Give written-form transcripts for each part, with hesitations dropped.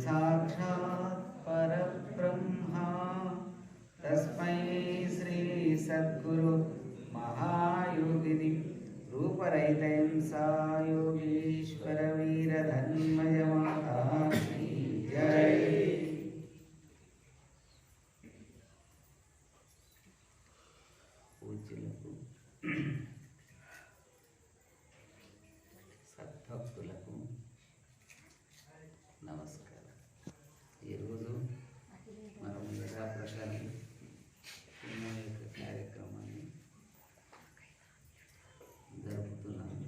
साक्षात् परब्रह्मा तस्मै श्री सद्गुरु महायोगिनि रूपरहितं सा योगीश्वर वीरधन्मय माता की जय। పూజ్యులకు సద్భక్తులకు నమస్కారం। ఈరోజు మనం యథాప్రకారం ఎన్నో యొక్క కార్యక్రమాన్ని జరుపుతున్నాము।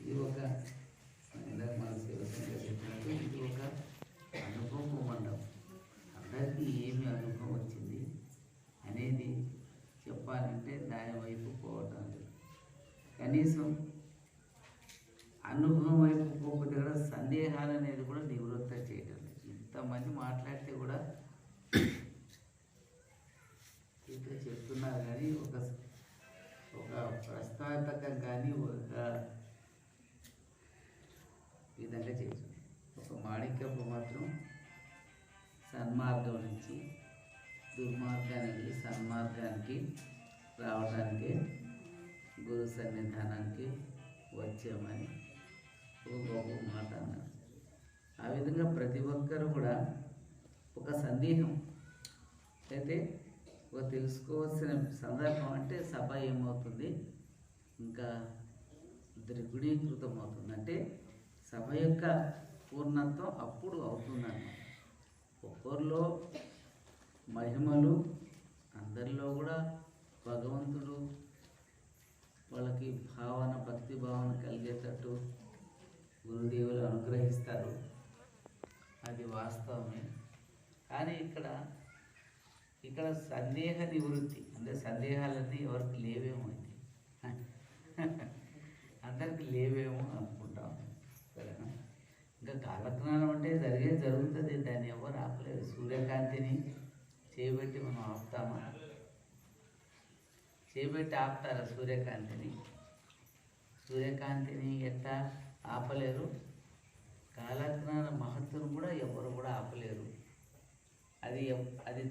ఇది ఒక ఇందాక మన శివశంకర్ చెప్పినట్టు ఇది ఒక అనుభవం మండపం। అందరికీ ఏమి అనుభవం వచ్చింది అనేది చెప్పాలంటే దాని వైపు పోవటం లేదు। కనీసం అనుభవం వైపు పోకపోతే కూడా సందేహాలు అనేది కూడా నివృత్తి చేయటం లేదు। ఇంతమంది మాట్లాడితే కూడా ఇంకా చెప్తున్నారు కానీ ఒక ప్రస్తావకం కానీ ఒక విధంగా చేస్తుంది। ఒక మాణిక్యపు మాత్రం సన్మార్గం నుంచి దుర్మార్గానికి సన్మార్గానికి రావడానికి గురు సన్నిధానానికి వచ్చామని ఒక గొప్ప మాట అన్నారు। ఆ విధంగా ప్రతి ఒక్కరు కూడా ఒక సందేహం అయితే ఒక తెలుసుకోవాల్సిన సందర్భం అంటే సభ ఏమవుతుంది ఇంకా ద్విగుణీకృతం అవుతుంది అంటే సభ యొక్క పూర్ణత్వం అప్పుడు అవుతుందన్నమాట। ఒక్కరిలో మహిమలు అందరిలో కూడా భగవంతుడు వాళ్ళకి భావన భక్తి భావన కలిగేటట్టు గురుదేవులు అనుగ్రహిస్తారు, అది వాస్తవమే। కానీ ఇక్కడ సందేహ నివృత్తి అంటే సందేహాలన్నీ ఎవరికి లేవేమో ఇది అందరికి లేవేమో అనుకుంటాం సరేనా। ఇంకా కాలజ్ఞానం అంటే జరుగుతుంది, దాన్ని ఎవరు ఆపలేదు। సూర్యకాంతిని చేయబెట్టి మనం ఆపుతామా? చేయబెట్టి ఆపుతారా సూర్యకాంతిని? సూర్యకాంతిని ఎట్టా ఆపలేరు, కాలజ్ఞాన మహత్తును కూడా ఎవరు కూడా ఆపలేరు। అది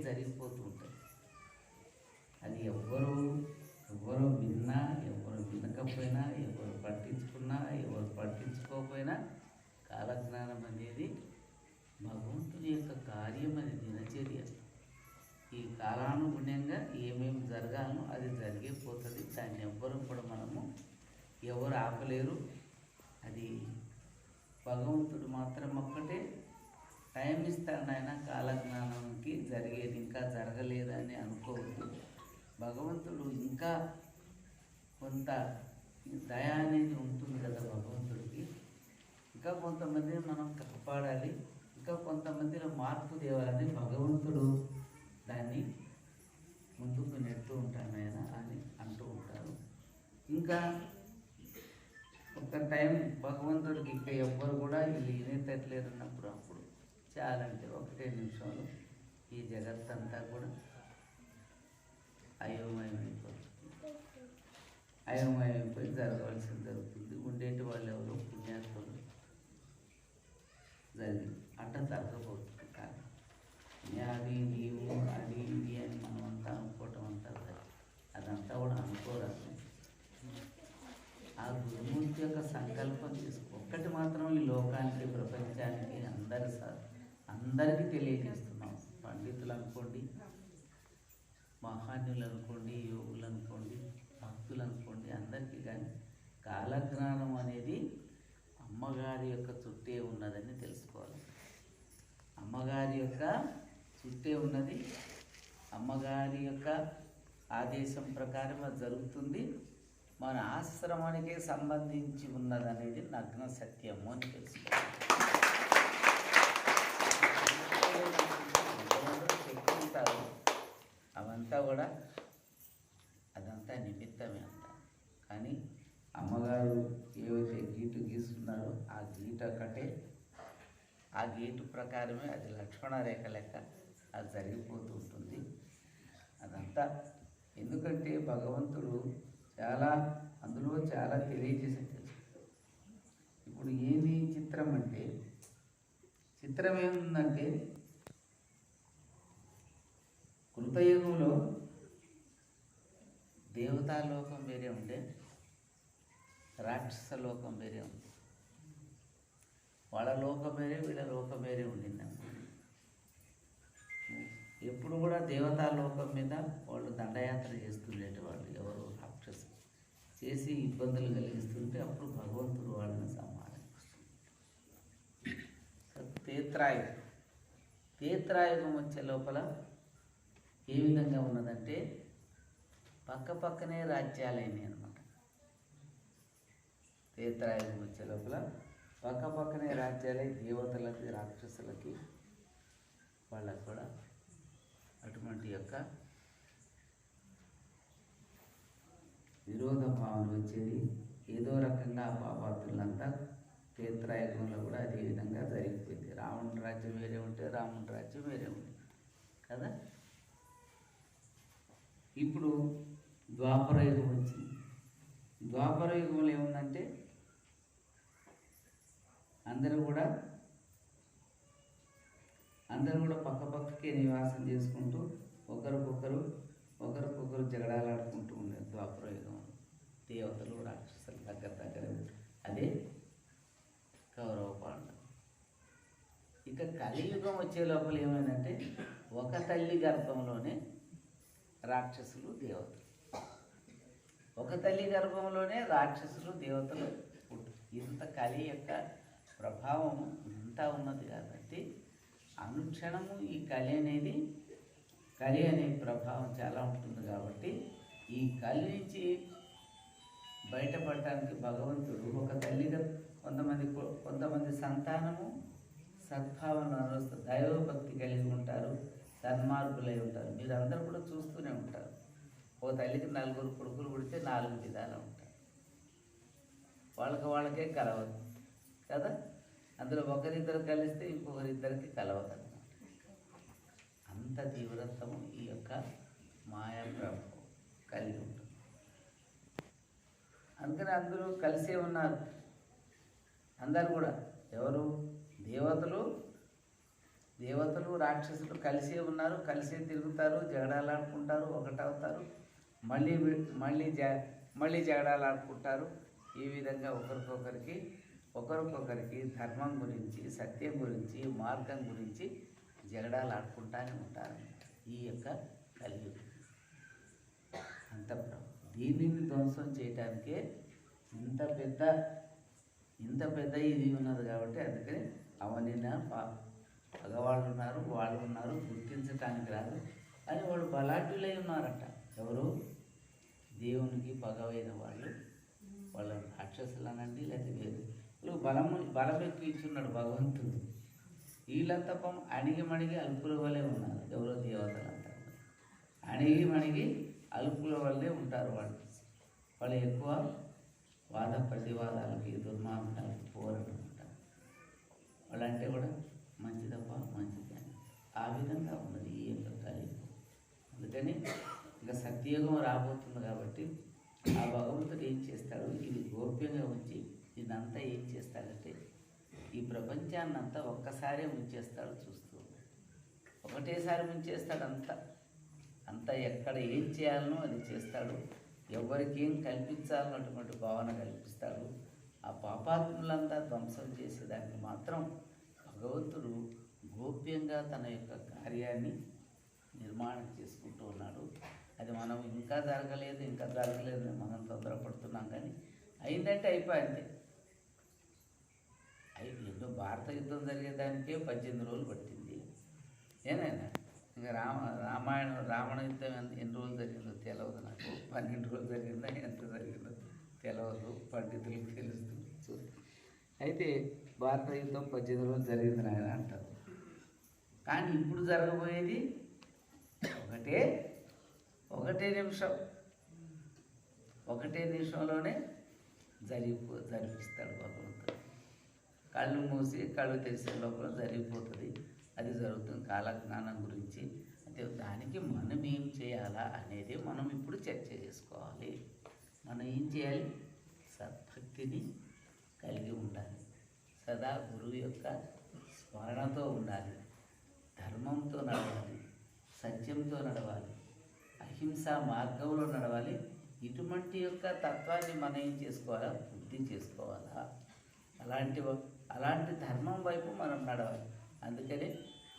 జరిగిపోతూ ఉంటుంది। అది ఎవరు విన్నా ఎవరు వినకపోయినా ఎవరు పట్టించుకున్నా ఎవరు పట్టించుకోకపోయినా కాలజ్ఞానం అనేది భగవంతుని యొక్క కార్యం, అది దినచర్య। ఈ కాలానుగుణ్యంగా ఏమేమి జరగాలనో అది జరిగిపోతుంది, దాన్ని ఎవ్వరు కూడా ఎవరు ఆపలేరు। అది భగవంతుడు మాత్రం ఒక్కటే టైం ఇస్తాడు ఆయన కాలజ్ఞానానికి, జరిగేది ఇంకా జరగలేదని అనుకోవద్దు। భగవంతుడు ఇంకా కొంత దయ అనేది ఉంటుంది కదా భగవంతుడికి, ఇంకా కొంతమందిని మనం కాపాడాలి, ఇంకా కొంతమందిలో మార్పు తేవాలని భగవంతుడు దాన్ని ముందుకు నెడుతూ ఉంటాను ఆయన అని అంటూ ఉంటారు। ఇంకా ఒక టైం భగవంతుడికి ఇంకా ఎవ్వరు కూడా వినేటట్లేరు అన్నప్పుడు అప్పుడు చాలంటే 1 నిమిషంలో ఈ జగత్తంతా కూడా అయోమయమైపోయి జరగవలసింది జరుగుతుంది। ఉండేటి వాళ్ళు ఎవరో పుణ్యాత్ములు జరిగింది అట్లా జరగబోతుంది। కానీ అది నీవు అది ఇది అని మనం అంతా అనుకోవటం అంతా అదంతా కూడా అనుకోరాదు। ఆ గురుమూర్తి యొక్క సంకల్పం తీసుకో ఒక్కటి మాత్రం ఈ లోకానికి ప్రపంచానికి అందరికీ తెలియజేస్తున్నాం। పండితులు అనుకోండి, మహాన్యులు అనుకోండి, యోగులు అనుకోండి, భక్తులు అనుకోండి, అందరికీ కానీ కాలజ్ఞానం అనేది అమ్మగారి యొక్క చుట్టే ఉన్నదని తెలుసుకోవాలి। అమ్మగారి యొక్క చుట్టే ఉన్నది, అమ్మగారి యొక్క ఆదేశం ప్రకారం అది జరుగుతుంది, మన ఆశ్రమానికే సంబంధించి ఉన్నదనేది నగ్న సత్యము అని తెలుసుకోవాలి। చెప్పుకుంటారు అవంతా కూడా అదంతా నిమిత్తమే అంతా। కానీ అమ్మగారు ఏవైతే గీటు గీస్తున్నారో ఆ గీటు ఒక్కటే, ఆ గీటు ప్రకారమే అది లక్ష్మణ రేఖ లెక్క అది జరిగిపోతూ ఉంటుంది అదంతా। ఎందుకంటే భగవంతుడు అందులో చాలా తెలియజేసి ఇప్పుడు ఏమి చిత్రం అంటే, చిత్రం ఏముందంటే కృతయుగంలో దేవతాలోకం వేరే ఉండే, రాక్షస లోకం వేరే ఉంది. వాళ్ళ లోకం వేరే, వీళ్ళ లోకం వేరే ఉండింది. ఎప్పుడు కూడా దేవతా లోకం మీద వాళ్ళు దండయాత్ర చేస్తుండేటి వాళ్ళు, ఎవరు రాక్షసు చేసి ఇబ్బందులు కలిగిస్తుంటే అప్పుడు భగవంతుడు వాళ్ళని సంహారిస్తుంది. తేత్రాయుగం వచ్చే లోపల ఏ విధంగా ఉన్నదంటే పక్క పక్కనే రాజ్యాలైనవి అనమాట. తేత్రాయుగం వచ్చే లోపల పక్క పక్కనే రాజ్యాలై దేవతలకి రాక్షసులకి వాళ్ళకు కూడా అటువంటి యొక్క విరోధ భావన వచ్చేది. ఏదో రకంగా ఆ పాపాత్రులంతా తేత్రాయుగంలో కూడా అదే విధంగా జరిగిపోయింది. రావణుడి రాజ్యం వేరే ఉంటే రాముడి రాజ్యం వేరే ఉంది కదా. ఇప్పుడు ద్వాపర యుగం వచ్చింది. ద్వాపర యుగంలో ఏముందంటే అందరూ కూడా పక్క పక్కకే నివాసం చేసుకుంటూ ఒకరికొకరు జగడాలాడుకుంటూ ఉండేది ద్వాపర యుగం. దేవతలు రాక్షసులు దగ్గర అదే కౌరవ పాండవులు. ఇక కలియుగం వచ్చే లోపల ఏమైందంటే ఒక తల్లి గర్భంలోనే రాక్షసులు దేవతలు, ఒక తల్లి గర్భంలోనే రాక్షసులు దేవతలు ఇంత కలి యొక్క ప్రభావం ఇంత ఉన్నది కాబట్టి అనుక్షణము ఈ కలి అనే ప్రభావం చాలా ఉంటుంది. కాబట్టి ఈ కలి నుంచి బయటపడటానికి భగవంతుడు ఒక తల్లిగా కొంతమంది సంతానము సద్భావన అనుభవిస్తారు, దైవభక్తి కలిగి ఉంటారు, సన్మార్గులై ఉంటారు. మీరు అందరూ కూడా చూస్తూనే ఉంటారు. ఓ తల్లికి 4 కొడుకులు పుడితే 4 విధాలు ఉంటారు. వాళ్ళకే కలవదు కదా. అందులో ఒకరిద్దరు కలిస్తే ఇంకొకరిద్దరికి కలవదు అన్నమాట. అంత తీవ్రత్వము ఈ యొక్క మాయా ప్రభావం కలిగి ఉంటుంది. అందుకని అందరూ కలిసే ఉన్నారు. అందరు కూడా ఎవరు దేవతలు రాక్షసులు కలిసే ఉన్నారు, కలిసే తిరుగుతారు, జగడాలాడుకుంటారు, ఒకటవుతారు, మళ్ళీ జగడాలాడుకుంటారు. ఈ విధంగా ఒకరికొకరికి ధర్మం గురించి, సత్యం గురించి, మార్గం గురించి జగడాలాడుకుంటానే ఉంటారు. ఈ యొక్క కలియుగం అంత దీనిని ధ్వంసం చేయటానికే ఇంత పెద్ద ఇది ఉన్నది. కాబట్టి అందుకని అవనిన పగవాళ్ళు ఉన్నారు, వాళ్ళు ఉన్నారు, గుర్తించటానికి రాదు అని వాళ్ళు బలాఢ్యులై ఉన్నారట. ఎవరు? దేవునికి పగవైన వాళ్ళు రాక్షసులు అనండి, లేకపోతే వేరు బలం ఎక్కువ ఇచ్చున్నాడు భగవంతుడు. వీళ్ళంతా అణిగి అల్పుల వల్లే ఉన్నారు. ఎవరో దేవతలంతా అణిగి అల్పుల వల్లే ఉంటారు. వాళ్ళు ఎక్కువ వాద ప్రతివాదాలకి, దుర్మార్గాలకి పోరాటం ఉంటారు. వాళ్ళంటే కూడా మంచిదప్ప మంచిది ఆ విధంగా ఉన్నది ఈ యొక్క కలియుగం. అందుకని ఇంకా సత్యయుగం రాబోతుంది కాబట్టి ఆ భగవంతుడు ఏం చేస్తాడు, ఇది గోప్యంగా ఉంచి ఇదంతా ఏం చేస్తాడంటే ఈ ప్రపంచాన్నంతా ఒక్కసారే ముంచేస్తాడు. చూస్తూ ఒకటేసారి ముంచేస్తాడు. అంతా ఎక్కడ ఏం చేయాలనో అది చేస్తాడు. ఎవరికి ఏం కల్పించాలన్నటువంటి భావన కల్పిస్తాడు. ఆ పాపాత్ములంతా ధ్వంసం చేసేదానికి మాత్రం భగవంతుడు గోప్యంగా తన యొక్క కార్యాన్ని నిర్మాణం చేసుకుంటూ ఉన్నాడు. అది మనం ఇంకా జరగలేదు మనం తొందరపడుతున్నాం. కానీ అయిందంటే అయిపోయింది. ఎన్నో భారత యుద్ధం జరిగేదానికే 18 రోజులు పట్టింది. ఏనైనా ఇంకా రావణ యుద్ధం ఎన్ని రోజులు జరిగిందో తెలియదు నాకు. 12 రోజులు జరిగిందా, ఎంత జరిగిందో తెలియదు, పండితులకు తెలుస్తుంది. అయితే భారత యుద్ధం 18 రోజులు జరిగిందని ఆయన అంటారు. కానీ ఇప్పుడు జరగబోయేది ఒకటే నిమిషంలోనే జరిపిస్తాడు భగవంతుడు. కళ్ళు మూసి కళ్ళు తెరిసే లోపల జరిగిపోతుంది. అది జరుగుతుంది కాలజ్ఞానం గురించి. అంటే దానికి మనం ఏం చేయాలా అనేది మనం ఇప్పుడు చర్చ చేసుకోవాలి. మనం ఏం చేయాలి? సద్భక్తిని కలిగి ఉండాలి. సదా గురువు యొక్క స్మరణతో ఉండాలి, ధర్మంతో నడవాలి, సత్యంతో నడవాలి, అహింసా మార్గంలో నడవాలి. ఇటువంటి యొక్క తత్వాన్ని మనం ఏం చేసుకోవాలా, వృద్ధి చేసుకోవాలా. అలాంటి ధర్మం వైపు మనం నడవాలి. అందుకని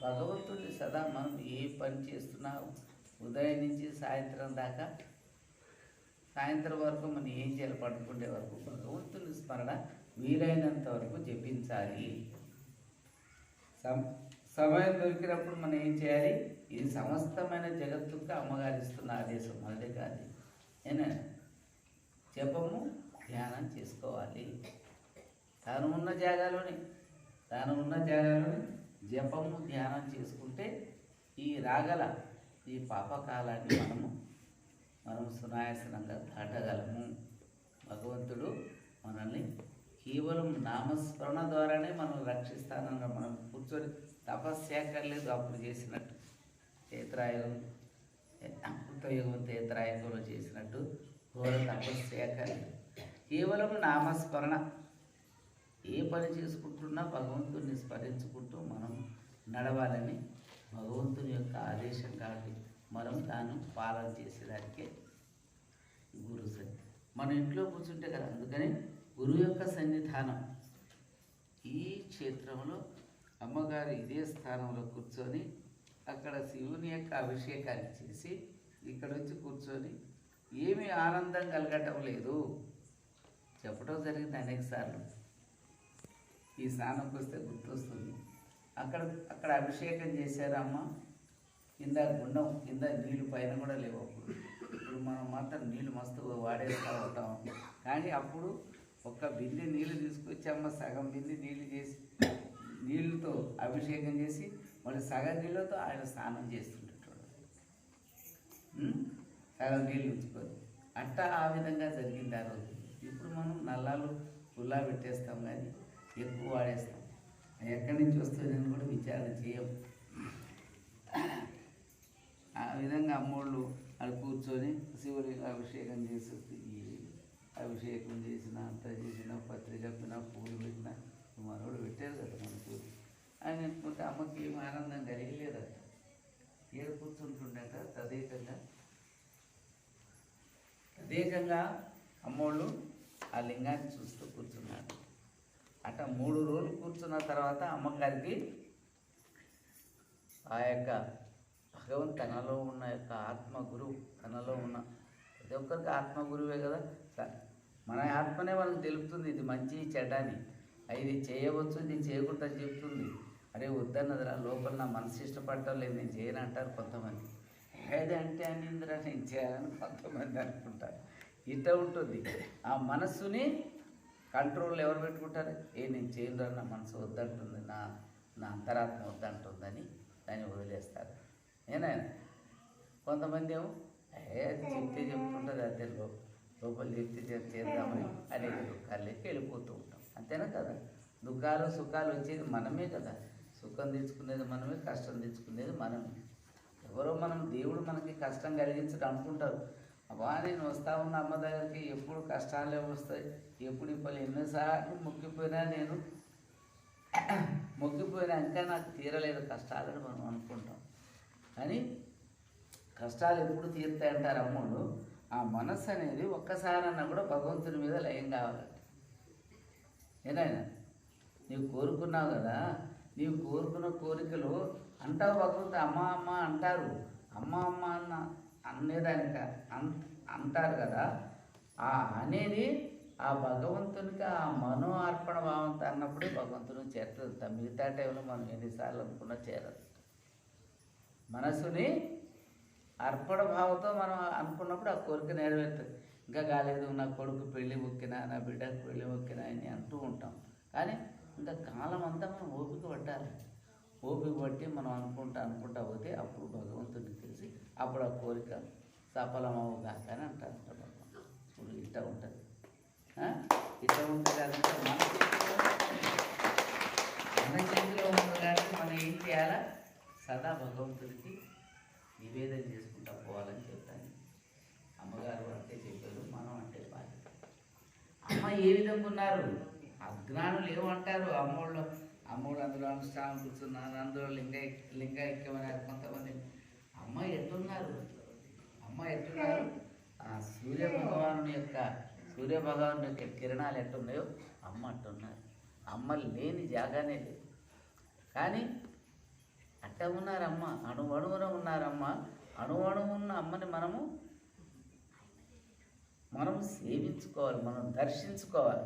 భగవంతుడిని సదా మనం ఏ పని చేస్తున్నా ఉదయం నుంచి సాయంత్రం దాకా, సాయంత్రం వరకు మనం ఏం చేయాలి, పడుకునే వరకు భగవంతుని స్మరణ వీలైనంత వరకు జపించాలి. సమయం దొరికినప్పుడు మనం ఏం చేయాలి, ఇది సమస్తమైన జగత్తుకు అమ్మగారు ఇస్తున్న ఆదేశం, మనదే కాదు. ఏనా జపము ధ్యానం చేసుకోవాలి. తాను ఉన్న జాగాలోనే జపము ధ్యానం చేసుకుంటే ఈ రాగల ఈ పాపకాలాన్ని మనం సునాయాసనంగా దాటగలము. భగవంతుడు మనల్ని కేవలం నామస్మరణ ద్వారానే మనం రక్షిస్తానన్న, మనం కూర్చొని తపస్యాకర్లేదు అప్పుడు చేసినట్టు కృతయుగం తేత్రాయుగంలో చేసినట్టు ఘోర తపస్యాకర్లేదు. కేవలం నామస్మరణ, ఏ పని చేసుకుంటున్నా భగవంతుడిని స్మరించుకుంటూ మనం నడవాలని భగవంతుని యొక్క ఆదేశం. కాబట్టి మనం తాను పాలన చేసేదానికే గురు సన్నిధి. మన ఇంట్లో కూర్చుంటే కదా, అందుకని గురువు యొక్క సన్నిధానం ఈ క్షేత్రంలో అమ్మగారు ఇదే స్థానంలో కూర్చొని అక్కడ శివుని యొక్క అభిషేకాన్ని చేసి ఇక్కడ వచ్చి కూర్చొని ఏమీ ఆనందం కలగటం లేదు చెప్పడం జరిగింది అనేక సార్లు. ఈ స్నానంకి వస్తే గుర్తొస్తుంది. అక్కడ అభిషేకం చేశారమ్మ, కింద గుండం కింద నీళ్ళు పైన కూడా లేవు. ఇప్పుడు మనం మాత్రం నీళ్ళు మస్తు వాడేస్తూ ఉంటాం. కానీ అప్పుడు ఒక్క బిందె నీళ్ళు తీసుకొచ్చి అమ్మ సగం బిందె నీళ్ళు చేసి నీళ్ళతో అభిషేకం చేసి మళ్ళీ సగం నీళ్ళతో ఆయన స్నానం చేస్తుండేటోడు. సగం నీళ్ళు ఉంచుకొని అట్టా ఆ విధంగా జరిగింది ఆ రోజు. ఇప్పుడు మనం నల్లాలు పుల్లా పెట్టేస్తాం, కానీ ఎక్కువ వాడేస్తాం. ఎక్కడి నుంచి వస్తుందని కూడా విచారణ చేయం. ఆ విధంగా అమ్మోళ్ళు అది కూర్చొని శివుడికి అభిషేకం చేసి, అభిషేకం చేసిన అంత చేసిన పత్రిక చెప్పిన పూలు పెట్టిన మనోడు పెట్టారు కదా మనకు. ఆయన అనుకుంటే అమ్మకి ఏం ఆనందం కలిగలేదట. ఏడు కూర్చుంటుండట తదేకంగా అమ్మోళ్ళు ఆ లింగాన్ని చూస్తూ కూర్చున్నాడు. అట్లా 3 రోజులు కూర్చున్న తర్వాత అమ్మగారికి ఆ యొక్క భగవంతు తనలో ఉన్న యొక్క ఆత్మగురువు, తనలో ఉన్న ప్రతి ఒక్కరికి ఆత్మగురువే కదా. మన ఆత్మనే మనకు తెలుపుతుంది ఇది మంచి చెడ్డని. ఇది చేయవచ్చు, ఇది చేయకుండా చెప్తుంది. అరే వద్దన్నదిరా, లోపల నా మనసు ఇష్టపడటం లేదు, నేను చేయను అంటారు కొంతమంది. ఏదంటే అనిందిరా నేను చేయాలని కొంతమంది అనుకుంటారు. ఇట్లా ఉంటుంది. ఆ మనస్సుని కంట్రోల్ ఎవరు పెట్టుకుంటారు? నేను చేయనురా, నా మనసు వద్దంటుంది, నా అంతరాత్మ వద్దంటుందని దాన్ని వదిలేస్తారు. నేనైనా కొంతమంది ఏమో అది చెప్తే చెప్తుంటుంది, అదే లోపల చెప్తే చేద్దామని అనేక దుఃఖాలకి వెళ్ళిపోతూ ఉంటాం. అంతేనా కదా? దుఃఖాలు సుఖాలు వచ్చేది మనమే కదా. సుఖం తెచ్చుకునేది మనమే, కష్టం తెచ్చుకునేది మనమే. ఎవరో దేవుడు మనకి కష్టం కలిగించడం అనుకుంటారు. అబ్బా నేను వస్తా ఉన్న అమ్మ దగ్గరికి ఎప్పుడు కష్టాలే వస్తాయి, ఎప్పుడు ఇప్పుడు ఎన్నిసార్లు మొక్కిపోయినా ఇంకా నాకు తీరలేదు కష్టాలని మనం అనుకుంటాం. కానీ కష్టాలు ఎప్పుడు తీరుతాయంటారు అమ్మోళ్ళు. ఆ మనస్సు అనేది ఒక్కసారన్నా కూడా భగవంతుని మీద లయం కావాలంట. ఏనాయన నీవు కోరుకున్నావు కదా, నీవు కోరుకున్న కోరికలు అంటావు భగవంతుడు. అమ్మ అమ్మ అంటారు, అమ్మ అమ్మ అనేదానిక అంటారు కదా. ఆ అనేది ఆ భగవంతునికి ఆ మనో అర్పణ భావంతో అన్నప్పుడే భగవంతుని చేరుతుంది. మిగతా టైంలో మనం ఎన్నిసార్లు అనుకున్నా చేరదు. మనసుని అర్పణ భావంతో మనం అనుకున్నప్పుడు ఆ కోరిక నెరవేరుతుంది. ఇంకా కాలేదు, నా కొడుకు పెళ్ళి మొక్కినా, నా బిడ్డకు పెళ్ళి మొక్కినా అని అంటూ ఉంటాం. కానీ ఇంకా కాలం అంతా మనం ఓపిక పట్టాలి. ఓపిక పట్టి మనం అనుకుంటా పోతే అప్పుడు భగవంతుడికి తెలిసి అప్పుడు ఆ కోరిక సఫలమవుగాక అని అంటారు. ఇప్పుడు ఇట్లా ఉంటుంది, ఇట్లా ఉంటుంది. అంటే మన చేతిలో ఉంటుంది. కానీ మనం ఏం చేయాలా? సదా భగవంతుడికి నివేదన చేసుకుంటా పోవాలని చెప్తాను. అమ్మగారు అంటే చెప్పారు, మనం అంటే బాధ్యత. అమ్మ ఏ విధంగా ఉన్నారు? అజ్ఞానులు ఏమంటారు, అమ్మోళ్ళు అందులో అనుష్ఠానం కూర్చున్నారు, అందులో లింగైక్యమన్నారు కొంతమంది. అమ్మ ఎట్టున్నారు ఆ సూర్యభగవాను యొక్క కిరణాలు ఎట్టున్నాయో అమ్మ అట్టున్నారు. అమ్మ లేని జాగానే లేదు. కానీ అట్ట ఉన్నారమ్మ, అణువణువున ఉన్నారమ్మ. అణువణువున్న అమ్మని మనం సేవించుకోవాలి, మనం దర్శించుకోవాలి.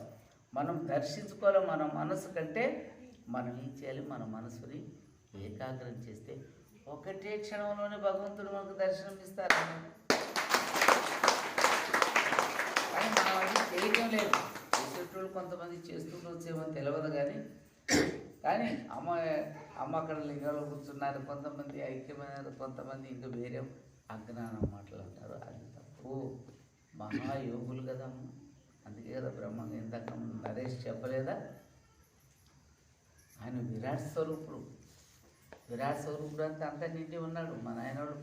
మన మనసు కంటే మనం ఏం చేయాలి, మన మనసుని ఏకాగ్రం చేస్తే ఒకటే క్షణంలోనే భగవంతుడు మనకు దర్శనం ఇస్తారు. కానీ మనం అది చేయటం లేదు. చేసేటోళ్ళు కొంతమంది చేస్తుండొచ్చేమో తెలియదు. కానీ అమ్మ అక్కడ లింగాలు కూర్చున్నారు, కొంతమంది ఐక్యమైనారు, కొంతమంది ఇంకా వేరే అజ్ఞానం మాట్లాడతారు. అది తప్పు. మహాయోగులు కదా అమ్మ. అందుకే కదా బ్రహ్మంగా ఇందాక నరేష్ చెప్పలేదా, ఆయన విరాట్ స్వరూపుడు అంటే అంతా నిండి ఉన్నాడు. మన ఆయనోడు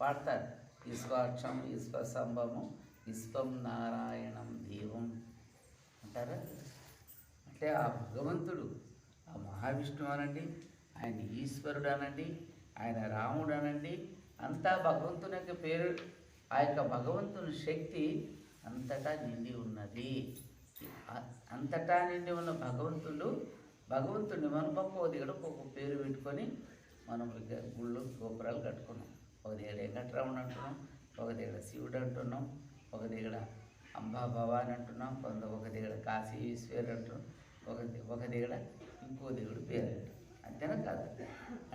పాడతారు, ఈశ్వాక్షం ఈశ్వసంభము విశ్వం నారాయణం దీవం అంటారా. అంటే ఆ భగవంతుడు, ఆ మహావిష్ణువు అనండి, ఆయన ఈశ్వరుడు అనండి, ఆయన రాముడు అనండి, అంతా భగవంతుని యొక్క పేరు. ఆ యొక్క భగవంతుని శక్తి అంతటా నిండి ఉన్నది. అంతటా నిండి ఉన్న భగవంతుడిని మనం ఒక్కొక్క దగ్గర ఒక్కొక్క పేరు పెట్టుకొని మనం గుళ్ళు గోపురాలు కట్టుకున్నాం. ఒక దగ్గర వెంకటరమణ అంటున్నాం, ఒక దగ్గర శివుడు అంటున్నాం, ఒక దగ్గర అంబా భవాని అంటున్నాం, ఒక దగ్గర కాశీ ఈశ్వరుడు అంటున్నాం, ఒక దగ్గర ఇంకో దేవుడు పేరు అంటాం. అంతేనా కాదు?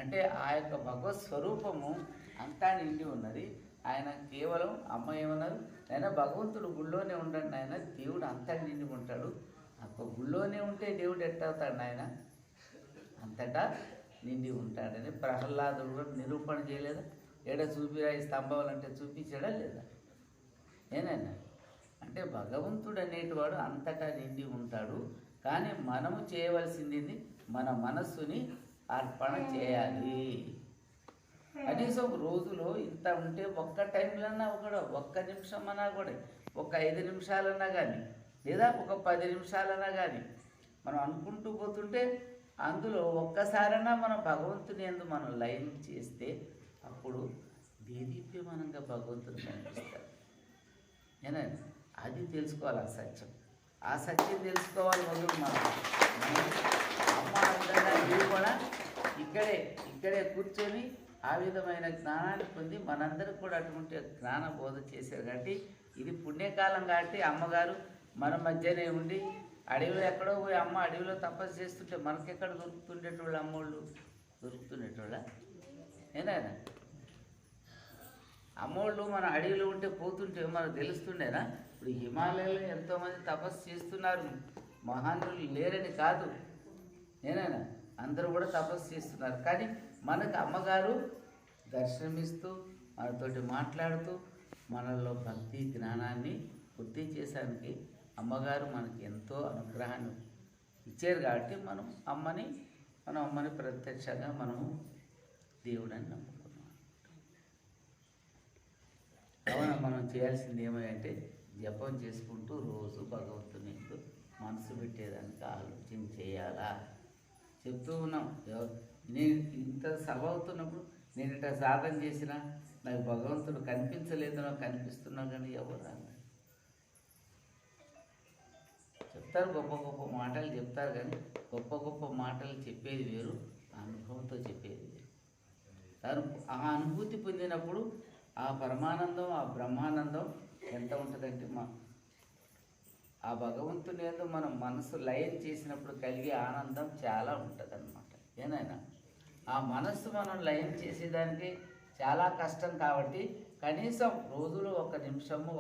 అంటే ఆ యొక్క భగవత్ స్వరూపము అంతా నిండి ఉన్నది. ఆయన కేవలం అమ్మ ఏమన్నారు, ఆయన భగవంతుడు గుళ్ళోనే ఉండండి, ఆయన దేవుడు అంతా నిండి ఉంటాడు. గుళ్ళోనే ఉంటే దేవుడు ఎట్టవుతాడు, ఆయన అంతటా నిండి ఉంటాడని ప్రహ్లాదుడు కూడా నిరూపణ చేయలేదా? చూపిరా ఈ స్తంభాలు అంటే చూపించాడా లేదా? ఏనైనా అంటే భగవంతుడు అనేటివాడు అంతటా నిండి ఉంటాడు. కానీ మనము చేయవలసింది మన మనస్సుని అర్పణ చేయాలి. కనీసం రోజులో ఇంత ఉంటే ఒక్క టైంలన్నా ఒక్క నిమిషం అన్నా కూడా, ఒక 5 నిమిషాలన్నా కానీ, లేదా ఒక 10 నిమిషాలన్నా కానీ మనం అనుకుంటూ పోతుంటే అందులో ఒక్కసారైనా మనం భగవంతుని యందు మనం లయం చేస్తే అప్పుడు దేదీప్యమానంగా భగవంతుడు కనిపిస్తాడు. ఏనండి, అది తెలుసుకోవాలి. ఆ సత్యం తెలుసుకోవాలి. మొదలు మనం అమ్మ విధంగా మీరు కూడా ఇక్కడే కూర్చొని ఆ విధమైన జ్ఞానాన్ని పొంది మనందరికి కూడా అటువంటి జ్ఞాన బోధ చేశారు. కాబట్టి ఇది పుణ్యకాలం. కాబట్టి అమ్మగారు మన మధ్యనే ఉండి అడవిలో ఎక్కడో పోయి అమ్మ అడవిలో తపస్సు చేస్తుంటే మనకెక్కడ దొరుకుతుండేటోళ్ళు, అమ్మోళ్ళు దొరుకుతుండేటోళ్ళ. ఏనాయన అమ్మోళ్ళు మన అడవిలో ఉంటే పోతుంటే మనకు తెలుస్తుండేనా? ఇప్పుడు హిమాలయాలో ఎంతోమంది తపస్సు చేస్తున్నారు, మహానులు లేరని కాదు. నేనైనా అందరూ కూడా తపస్సు చేస్తున్నారు. కానీ మనకు అమ్మగారు దర్శనమిస్తూ మనతోటి మాట్లాడుతూ మనలో భక్తి జ్ఞానాన్ని వృద్ధి చేసానికి అమ్మగారు మనకి ఎంతో అనుగ్రహాన్ని ఇచ్చారు. కాబట్టి మనం అమ్మని ప్రత్యక్షంగా మనము దేవుడని నమ్ముకున్నాం. కావున మనం చేయాల్సింది ఏమంటే జపం చేసుకుంటూ రోజు భగవంతుని మనసు పెట్టేదానికి ఆలోచన చేయాలా. చెప్తూ ఉన్నాం, నేను ఇంత సభ అవుతున్నప్పుడు నేను ఇట్లా సాధన చేసినా నాకు భగవంతుడు కనిపించలేదనో కనిపిస్తున్నా కానీ ఎవరు అన్నారు చెప్తారు. గొప్ప గొప్ప మాటలు చెప్తారు, కానీ గొప్ప గొప్ప మాటలు చెప్పేది వేరు, అనుభవంతో చెప్పేది వేరు. ఆ అనుభూతి పొందినప్పుడు ఆ పరమానందం, ఆ బ్రహ్మానందం ఎంత ఉంటుందంటే ఆ భగవంతుని ఏదో మనం మనసు లయం చేసినప్పుడు కలిగే ఆనందం చాలా ఉంటుంది అన్నమాట. ఏనైనా ఆ మనస్సు మనం లయం చేసేదానికి చాలా కష్టం. కాబట్టి కనీసం రోజులో 1 నిమిషము,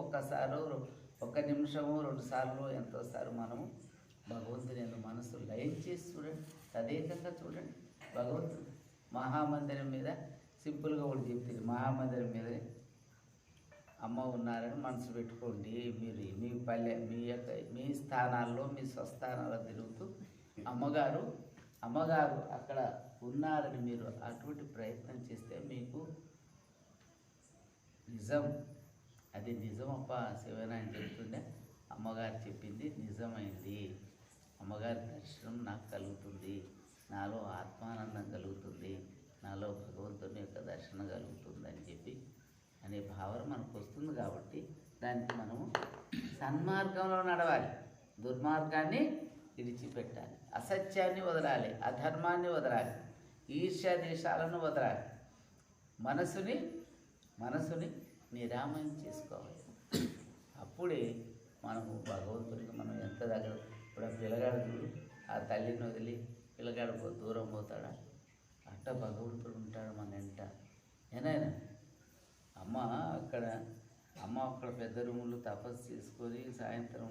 ఒక నిమిషము 2 సార్లు ఎంతోసారి మనము భగవంతుని మనసు లయం చేసి చూడండి, తదేకంగా చూడండి. భగవంతుడు మహామందిరం మీద సింపుల్గా ఒకటి చెప్తుంది, మహామందిరం మీద అమ్మ ఉన్నారని మనసు పెట్టుకోండి. మీరు మీ పల్లె మీ స్థానాల్లో మీ స్వస్థానాల్లో తిరుగుతూ అమ్మగారు అక్కడ ఉన్నారని మీరు అటువంటి ప్రయత్నం చేస్తే మీకు అది నిజమప్ప శివనాయన చెప్తుండే. అమ్మగారు చెప్పింది నిజమైంది. అమ్మగారి దర్శనం నాకు కలుగుతుంది, నాలో ఆత్మానందం కలుగుతుంది, నాలో భగవంతుని యొక్క దర్శనం కలుగుతుంది అని చెప్పి అనే భావన మనకు వస్తుంది. కాబట్టి దానికి మనము సన్మార్గంలో నడవాలి, దుర్మార్గాన్ని విడిచిపెట్టాలి, అసత్యాన్ని వదలాలి, అధర్మాన్ని వదలాలి, ఈర్ష్యా దేశాలను వదలాలి, మనసుని నిరామయం చేసుకోవాలి. అప్పుడే మనము భగవంతునికి మనం ఎంత దగ్గర. ఇప్పుడు ఆ పిల్లగాడు చూడు, ఆ తల్లిని వదిలి పిల్లగాడు దూరం పోతాడా? అట్ట భగవంతుడు ఉంటాడు మన వెంట. ఏనాయన అమ్మ అక్కడ పెద్ద రూములు తపస్సు చేసుకొని సాయంత్రం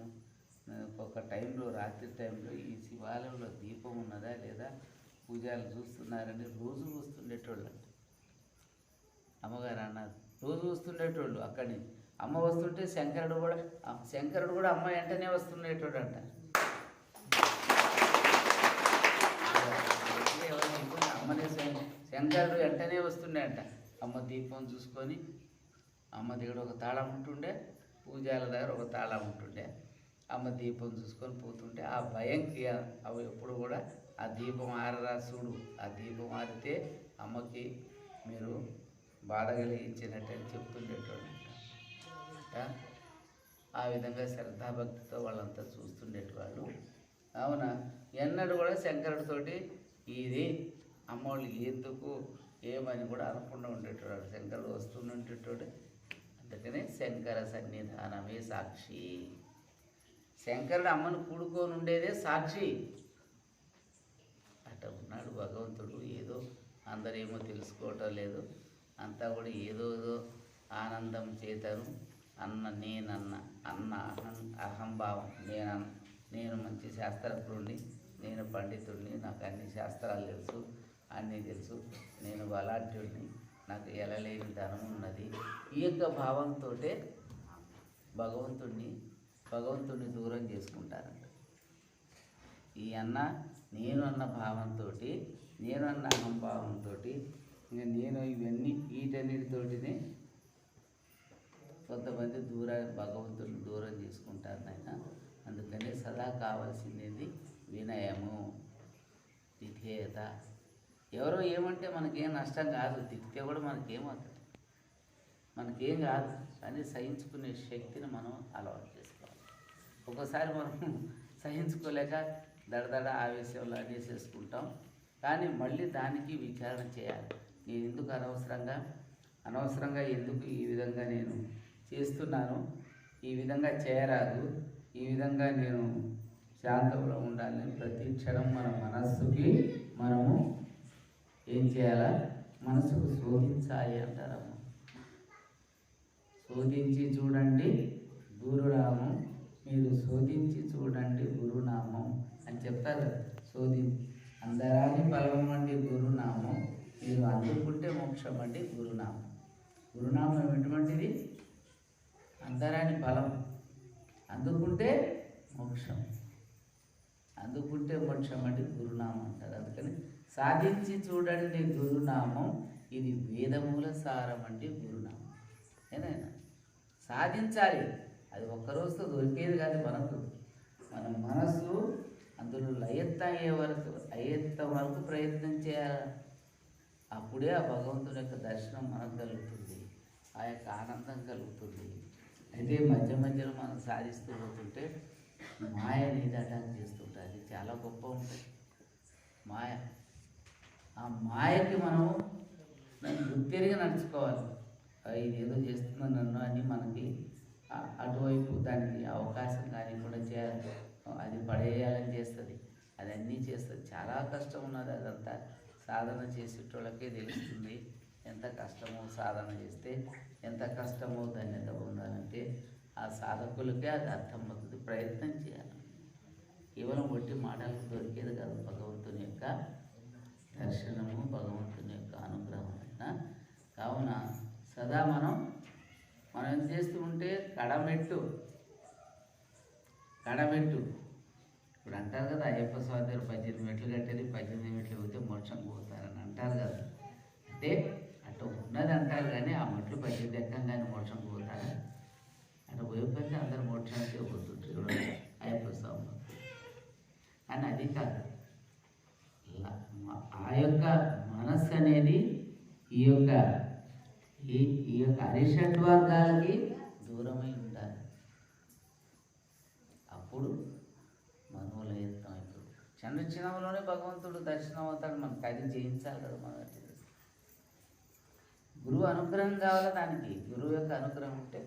ఒక టైంలో, రాత్రి టైంలో ఈ శివాలయంలో దీపం ఉన్నదా లేదా, పూజలు చూస్తున్నారని రోజు వస్తుండేటోళ్ళు. అమ్మగారు అన్నారు రోజు వస్తుండేటోళ్ళు. అక్కడి నుంచి అమ్మ వస్తుంటే శంకరుడు కూడా అమ్మ వెంటనే వస్తుండేటోడు అంట. అమ్మనే శంకరుడు వెంటనే వస్తుండే అంట. అమ్మ దీపం చూసుకొని, అమ్మ దగ్గర ఒక తాళం ఉంటుండే, పూజల దగ్గర ఒక తాళం ఉంటుండే. అమ్మ దీపం చూసుకొని పోతుంటే ఆ భయంకి అవి ఎప్పుడు కూడా ఆ దీపం ఆరరా చూడు, ఆ దీపం ఆరితే అమ్మకి మీరు బాధ కలిగించినట్టని చెప్తుండేటోళ్ళు. ఆ విధంగా శ్రద్ధాభక్తితో వాళ్ళంతా చూస్తుండేటివాళ్ళు. అవునా, ఎన్నడూ కూడా శంకరుడితోటి ఇది అమ్మవాళ్ళు ఎందుకు ఏమని కూడా అనకుండా ఉండేటవాడు. శంకరుడు వస్తుండేటోడు. అందుకనే శంకర సన్నిధానమే సాక్షి. శంకరుడు అమ్మను కూడుకొని ఉండేదే సాక్షి. అట్ట ఉన్నాడు భగవంతుడు. ఏదో అందరేమో తెలుసుకోవటం లేదు, అంతా కూడా ఏదో ఆనందం చేతను అన్న అహంభావం. నేను మంచి శాస్త్రజ్ఞుడిని, నేను పండితుడిని, నాకు అన్ని శాస్త్రాలు తెలుసు, అన్నీ తెలుసు, నేను బలాఢ్యుడిని, నాకు ఎలలేని ధనం ఉన్నది. ఈ యొక్క భావంతో భగవంతుడిని దూరం చేసుకుంటారంట. ఈ నేను అన్న భావంతో, నేను అన్న అహంభావంతో, ఇంకా నేను ఇవన్నీ వీటన్నిటితోటినే కొంతమంది భగవంతుడిని దూరం చేసుకుంటారు నాయన. అందుకని సదా కావాల్సింది వినయము, విధేయత. ఎవరో ఏమంటే మనకేం నష్టం కాదు, తిట్టితే కూడా మనకేమవుతుంది, మనకేం కాదు. కానీ సహించుకునే శక్తిని మనం అలవాటు చేసుకోవాలి. ఒక్కోసారి మనం సహించుకోలేక దడదడ ఆవేశంలో అనేసేసుకుంటాం. కానీ మళ్ళీ దానికి విచారణ చేయాలి. నేను ఎందుకు అనవసరంగా ఎందుకు ఈ విధంగా నేను చేస్తున్నాను, ఈ విధంగా చేయరాదు, ఈ విధంగా నేను శాంతంలో ఉండాలని ప్రతి క్షణం మన మనస్సుకి మనము ఏం చేయాలా, మనసుకు శోధించాలి అంటారమ్మ. శోధించి చూడండి గురునామం, మీరు శోధించి చూడండి గురునామం అని చెప్తారు. అందరాని ఫలం అండి గురునామం, మీరు అందుకుంటే మోక్షం అండి గురునామం. గురునామం ఎటువంటిది? అందరాని ఫలం, అందుకుంటే మోక్షం, అందుకుంటే మోక్షం అంటే గురునామం అంటారు. అందుకని సాధించి చూడండి గురునామం, ఇది వేదమూల సారం అంటే గురునామం. ఏనైనా సాధించాలి, అది ఒక్కరోజుతో దొరికేది కాదు. మన మనసు అందులో అయ్యేంత వరకు ప్రయత్నం చేయాలి. అప్పుడే ఆ భగవంతుని యొక్క దర్శనం మనకు కలుగుతుంది, ఆ యొక్క ఆనందం కలుగుతుంది. అయితే మధ్యలో మనం సాధిస్తూ పోతుంటే మాయ అనేది అటాక్ చేస్తుంటుంది. అది చాలా గొప్ప ఉంటుంది మాయ. ఆ మాయకి మనం గుర్తిరిగి నడుచుకోవాలి. ఇది ఏదో చేస్తున్నా నన్ను అని మనకి అటువైపు దానికి అవకాశం కానీ కూడా చేయాలి. అది పడేయాలని చేస్తుంది, అది అన్నీ చేస్తుంది. చాలా కష్టం ఉన్నది. అదంతా సాధన చేసేటోళ్ళకే తెలుస్తుంది ఎంత కష్టమో. సాధన చేస్తే ఎంత కష్టమో ధన్యత పొందాలంటే ఆ సాధకులకే అది అర్థమవుతుంది. ప్రయత్నం చేయాలి. కేవలం ఒట్టి మాటలకు దొరికేది కాదు భగవంతుని యొక్క దర్శనము, భగవంతుని యొక్క అనుగ్రహం. కావున సదా మనం ఏం చేస్తూ ఉంటే కడమెట్టు ఇప్పుడు అంటారు కదా, అయ్యప్ప స్వామి దగ్గర 18 మెట్లు కట్టేది, 18 మెట్లు పోతే మోక్షం పోతారని అంటారు కదా. అంటే అటు ఉన్నది అంటారు, కానీ ఆ మెట్లు 18 ఎక్కంగానే మోక్షం పోతారా? అటు పోయిపోతే అందరూ మోక్షానికి పోతుంటారు అయ్యప్ప స్వామి. అని అది కాదు. ఆ యొక్క మనస్సు అనేది ఈ యొక్క అరిషడ్ వర్గాలకి దూరమై ఉండాలి. అప్పుడు మనోలయత్నం అవుతుంది. క్షణంలోనే భగవంతుడు దర్శనం అవుతాడు. మనకు అది చేయించాలి కదా. మన గురువు అనుగ్రహం కావాలి. దానికి గురువు యొక్క అనుగ్రహం ఉంటే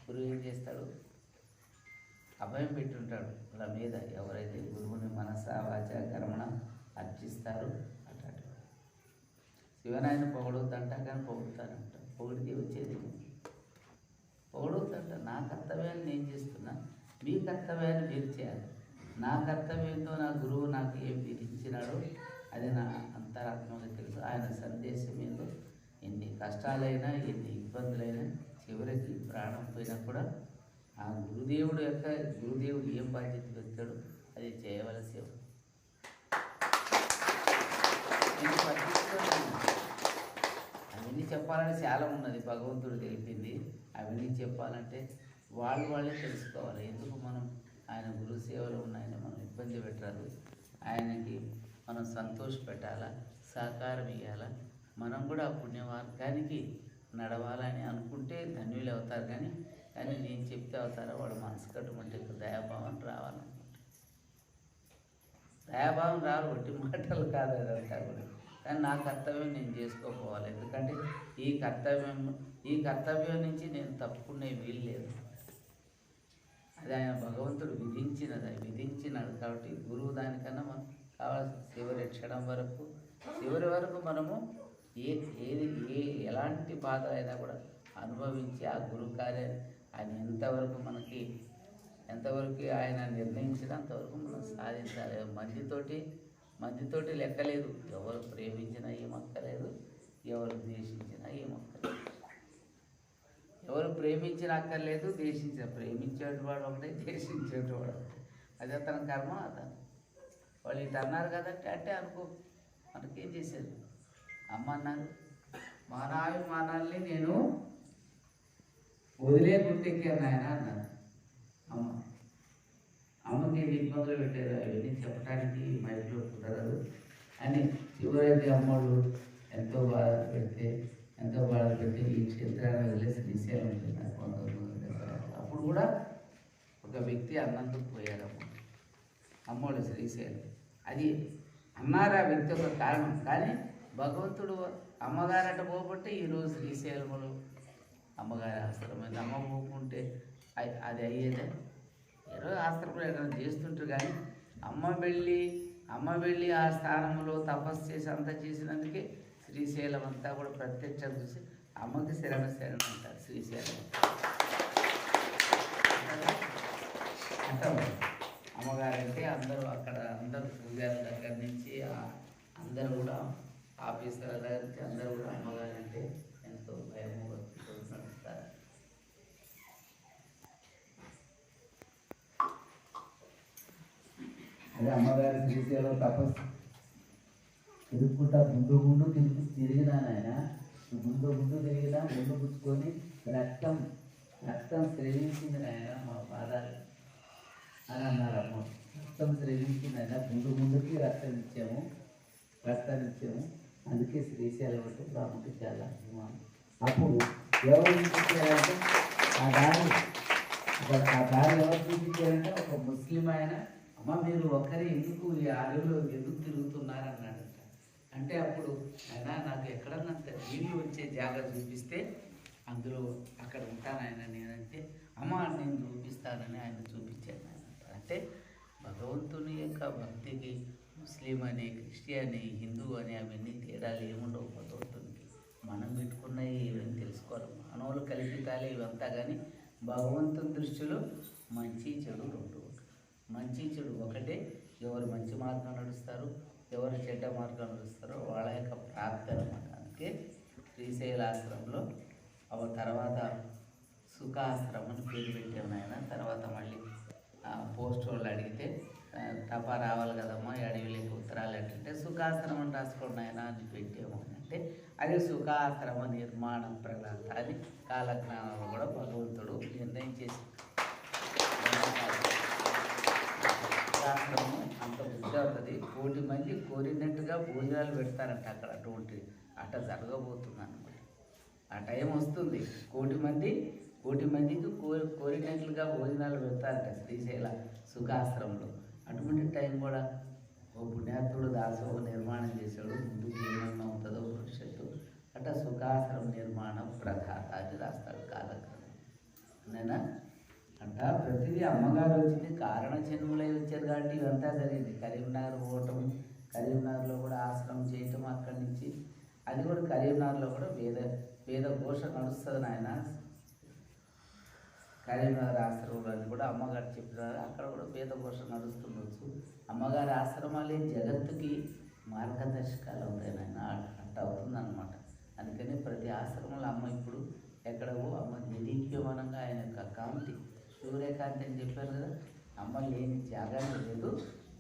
గురువు ఏం చేస్తాడు? అభయం పెట్టుంటాడు వాళ్ళ మీద. ఎవరైతే గురువుని మనస వాచ కర్మణ అర్చిస్తారో అట్లాంటి శివనాయన పొగడవుతంట, కానీ పొగుడుతానంట. పొగిడితే వచ్చేది పొగడవుతంట. నా కర్తవ్యాన్ని నేను చేస్తున్నా, మీ కర్తవ్యాన్ని మీరు చేయాలి. నా కర్తవ్యంతో నా గురువు నాకు ఏం విధించినాడో అది నా అంతరాత్మగా తెలుసు. ఆయన సందేశం ఏందో ఎన్ని కష్టాలైనా ఎన్ని ఇబ్బందులైనా చివరికి ప్రాణం పోయినా కూడా ఆ గురుదేవుడు ఏం బాధ్యత పెట్టాడు అది చేయవలసి. అవన్నీ చెప్పాలంటే చాలా ఉన్నది, భగవంతుడు తెలిపింది. అవన్నీ చెప్పాలంటే వాళ్ళే తెలుసుకోవాలి. ఎందుకు మనం ఆయన గురు సేవలో ఉన్నాయని మనం ఇబ్బంది పెట్టాలి. ఆయనకి మనం సంతోష పెట్టాలా, సహకారం ఇవ్వాలా. మనం కూడా ఆ పుణ్య మార్గానికి నడవాలని అనుకుంటే ధన్యులు అవుతారు. కానీ నేను చెప్తే అవుతారా? వాడు మనసు కట్టుకుంటే దయాభావం రావాలన్నమాట. దయాభావం రావాలి, ఒట్టి మాటలు కాదు అదంతా కూడా. కానీ నా కర్తవ్యం నేను చేసుకోపోవాలి. ఎందుకంటే ఈ కర్తవ్యం నుంచి నేను తప్పుకునే వీలు లేదు. అది ఆయన భగవంతుడు విధించినాడు. కాబట్టి గురువు దానికన్నా మనం కావాల్సిన చివరి వరకు మనము ఎలాంటి బాధ అయినా కూడా అనుభవించి ఆ గురువు కార్యాన్ని ఆయన ఎంతవరకు ఆయన నిర్ణయించిన అంతవరకు మనం సాధించాలి. మందితోటి లెక్కలేదు. ఎవరు ప్రేమించినా ఏమక్కలేదు, ఎవరు ద్వేషించినా ఏమక్కలేదు. ఎవరు ప్రేమించిన అక్కర్లేదు, ప్రేమించేటివాడు ఒకటే, ద్వేషించేటివాడు ఒకటే. అదే తన కర్మ. వాళ్ళు ఇటు అన్నారు కదంటే అంటే అనుకో, మనకేం చేసేది. అమ్మ అన్నారు, మానాల్ని నేను వదిలేకుంటెక్కాను ఆయన అన్నారు. అమ్మకి ఎన్ని ఇబ్బందులు పెట్టారు అవన్నీ చెప్పడానికి మైండ్లో కుదరదు అని చివరికి అమ్మోళ్ళు ఎంతో బాధ పెట్టి ఈ క్షేత్రాన్ని వదిలేసి శ్రీశైలం ఉంటున్నారు. అప్పుడు కూడా ఒక వ్యక్తి అన్నందుకు పోయారు అమ్మోళ్ళు శ్రీశైలం. అది అన్నారు ఆ వ్యక్తి ఒక కారణం. కానీ భగవంతుడు అమ్మగారట పోబట్టే ఈరోజు శ్రీశైలంలో అమ్మగారి ఆశ్రమం. అమ్మ పోకుంటే అది అయ్యేదే. ఈరోజు ఆశ్రమంలో ఏదైనా చేస్తుంటారు. కానీ అమ్మ వెళ్ళి ఆ స్థానంలో తపస్సు చేసి అంతా చేసినందుకే శ్రీశైలం అంతా కూడా ప్రత్యక్షం చూసి అమ్మకి శరణ అంటారు. శ్రీశైలం అంటారు. అమ్మగారంటే అందరూ పూజారి దగ్గర నుంచి అందరూ కూడా ఆఫీసర్ల దగ్గర నుంచి అందరూ కూడా అమ్మగారంటే ఎంతో భయము భక్తితో నడుస్తారు. అదే అమ్మగారి శ్రీశైలం తపస్సు తిరుగుకుంటా ముందు తిరిగినా ఆయన ముందు తిరిగినా ముందు పుచ్చుకొని రక్తం స్రవించింది ఆయన మా పాదాలు అని అన్నారు. అమ్మ రక్తం స్రవించింది ఆయన ముందుకి రక్తాన్ని ఇచ్చాము. అందుకే శ్రీశైలం అంటే బాబుకి చాలా అభిమానం. అప్పుడు ఎవరు చూపించారంటే ఆ దారి ఎవరు చూపించారంటే ఒక ముస్లిం ఆయన, అమ్మ మీరు ఒక్కరే ఎందుకు ఈ అడవిలో ఎందుకు తిరుగుతున్నారన్నాడు. అంటే అప్పుడు ఆయన నాకు ఎక్కడన్నా నీళ్ళు వచ్చే జాగ్రత్త చూపిస్తే అందులో అక్కడ ఉంటాను ఆయన నేనంటే, అమ్మ నేను చూపిస్తానని ఆయన చూపించాను. అంటే భగవంతుని యొక్క భక్తికి ముస్లిం అని, క్రిస్టియన్ అని, హిందూ అని అవన్నీ తేడాలు ఏముండవు భగవంతునికి. మనం పెట్టుకున్నవి ఇవన్నీ తెలుసుకోవాలి. మానవులు కల్పితాలే ఇవంతా. కానీ భగవంతుని దృష్టిలో మంచి చెడు రెండు. మంచి చెడు ఒకటే. ఎవరు మంచి మార్గం నడుస్తారు, ఎవరు చెడ్డ మార్గం నడుస్తారో వాళ్ళ యొక్క ప్రార్థన అన్నమాట. అందుకే శ్రీశైలాశ్రమంలో తర్వాత సుఖాశ్రమం అని పేరు పెట్టాము ఆయన. తర్వాత మళ్ళీ పోస్ట్ వాళ్ళు అడిగితే తప రావాలి కదమ్మా ఈ అడవిలోకి ఉత్తరాలు ఏంటంటే సుఖాశ్రమం రాసుకోండి ఆయన అని పెట్టాము అంటే అది సుఖాశ్రమ నిర్మాణం ప్రగత అని కాలజ్ఞానంలో కూడా భగవంతుడు నిర్ణయం చేసి సుఖాశ్రమం అంత అవుతుంది. 1,000,000 మంది కోరినట్టుగా భోజనాలు పెడతారంట అక్కడ. అట్ట జరగబోతుంది అనమాట. ఆ టైం వస్తుంది. 1,000,000 మందికి కోరినట్లుగా భోజనాలు పెడతారట శ్రీశైల సుఖాశ్రమంలో. అటువంటి టైం కూడా ఓ పుణ్యాత్ముడు దాసోహం నిర్మాణం చేశాడు. ముందుకు ఏమన్నా ఉంటుందో భవిష్యత్తు. అట్లా సుఖాశ్రమం నిర్మాణం ప్రధాత అని రాస్తాడు కాలక్రమం. నేనా అంట ప్రతిదీ అమ్మగారు వచ్చింది, కారణ జన్ములై వచ్చారు కాబట్టి ఇవంతా జరిగింది. కరీంనగర్ పోవటం, కరీంనగర్లో కూడా ఆశ్రమం చేయటం, అక్కడి నుంచి అది కూడా కరీంనగర్లో కూడా వేద ఘోష నడుస్తుంది నాయన. కరీంనగర్ ఆశ్రమంలో అది కూడా అమ్మగారు చెప్పినారు. అక్కడ కూడా వేద ఘోష నడుస్తుండొచ్చు. అమ్మగారి ఆశ్రమాలే జగత్తుకి మార్గదర్శకాలు అవుతాయి నాయన. అట్ట అవుతుందన్నమాట. అందుకని ప్రతి ఆశ్రమంలో అమ్మ ఇప్పుడు ఎక్కడవో అమ్మ నిరీక్యమానంగా ఆయన యొక్క కాంతి, సూర్యకాంతి అని చెప్పారు కదా. అమ్మ లేని త్యాగాన్ని లేదు.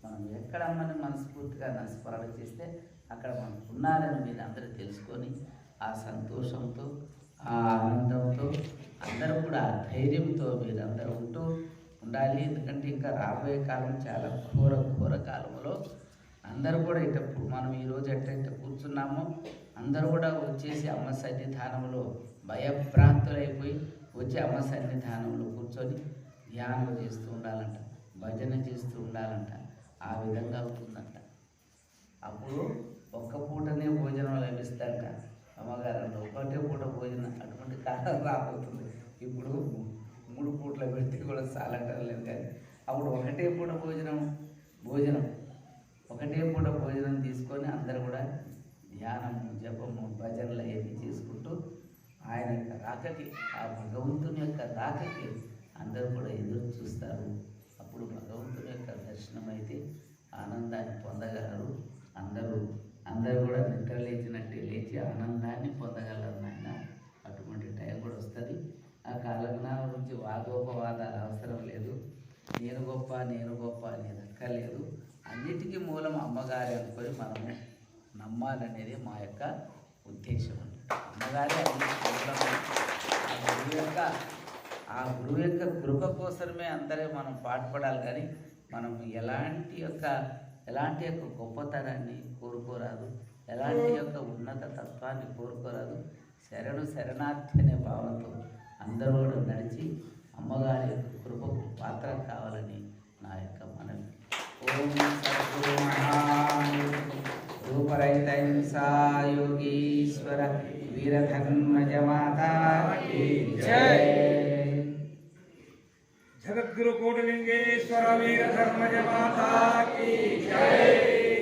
మనం ఎక్కడ అమ్మని మనస్ఫూర్తిగా స్మరణ చేస్తే అక్కడ మనం ఉన్నారని మీరు అందరూ తెలుసుకొని ఆ సంతోషంతో, ఆ ఆనందంతో, అందరూ కూడా ఆ ధైర్యంతో మీరందరూ ఉండాలి. ఎందుకంటే ఇంకా రాబోయే కాలం చాలా ఘోర కాలంలో అందరూ కూడా ఇటప్పుడు మనం ఈరోజు ఎట్లయితే కూర్చున్నామో అందరూ కూడా వచ్చేసి అమ్మ సన్నిధానంలో భయభ్రాంతులైపోయి వచ్చి అమ్మ సన్నిధానంలో కూర్చొని ధ్యానం చేస్తూ ఉండాలంట, భజన చేస్తూ ఉండాలంట. ఆ విధంగా అవుతుందంట. అప్పుడు ఒక్క పూటనే భోజనం లభిస్తారంట అమ్మగారు. ఒకటే పూట భోజనం అటువంటి కాలం రాబోతుంది. ఇప్పుడు 3 పూట్ల పెడితే కూడా చాలంటలేదు. కానీ అప్పుడు ఒకటే పూట భోజనం ఒకటే పూట భోజనం తీసుకొని అందరూ కూడా ధ్యానము, జపము, భజనలు అవన్నీ చేసుకుంటూ ఆయన యొక్క రాకకి, ఆ భగవంతుని యొక్క రాకకి అందరూ కూడా ఎదురు చూస్తారు. అప్పుడు భగవంతుని యొక్క దర్శనం అయితే ఆనందాన్ని పొందగలరు. అందరూ కూడా నిద్ర లేచినట్టే లేచి ఆనందాన్ని పొందగలరు నాయన. అటువంటి టైం కూడా వస్తుంది. ఆ కాలజ్ఞానం గురించి వాదోపవాదాలు అవసరం లేదు. నేను గొప్ప అనేది అక్కర్లేదు. అన్నిటికీ మూలం అమ్మగారి అనుకొని మనము నమ్మాలనేది మా యొక్క ఉద్దేశం. అమ్మగారే అన్నిటికీ మూలం. ఆ గురువు యొక్క కృప కోసమే అందరూ మనం పాటుపడాలి. కానీ మనం ఎలాంటి యొక్క గొప్పతనాన్ని కోరుకోరాదు, ఎలాంటి యొక్క ఉన్నత తత్వాన్ని కోరుకోరాదు. శరణార్థి అనే భావంతో అందరూ కూడా నడిచి అమ్మగారి యొక్క కృపకు పాత్ర కావాలని నా యొక్క మనవి. ఓం సద్గురు రూపరహిత హింసా యోగీశ్వర వీరధర్మజ మాతా కీ జై. జగద్గురు కోటిలింగేశ్వర వీరధర్మజ మాతా కీ జై.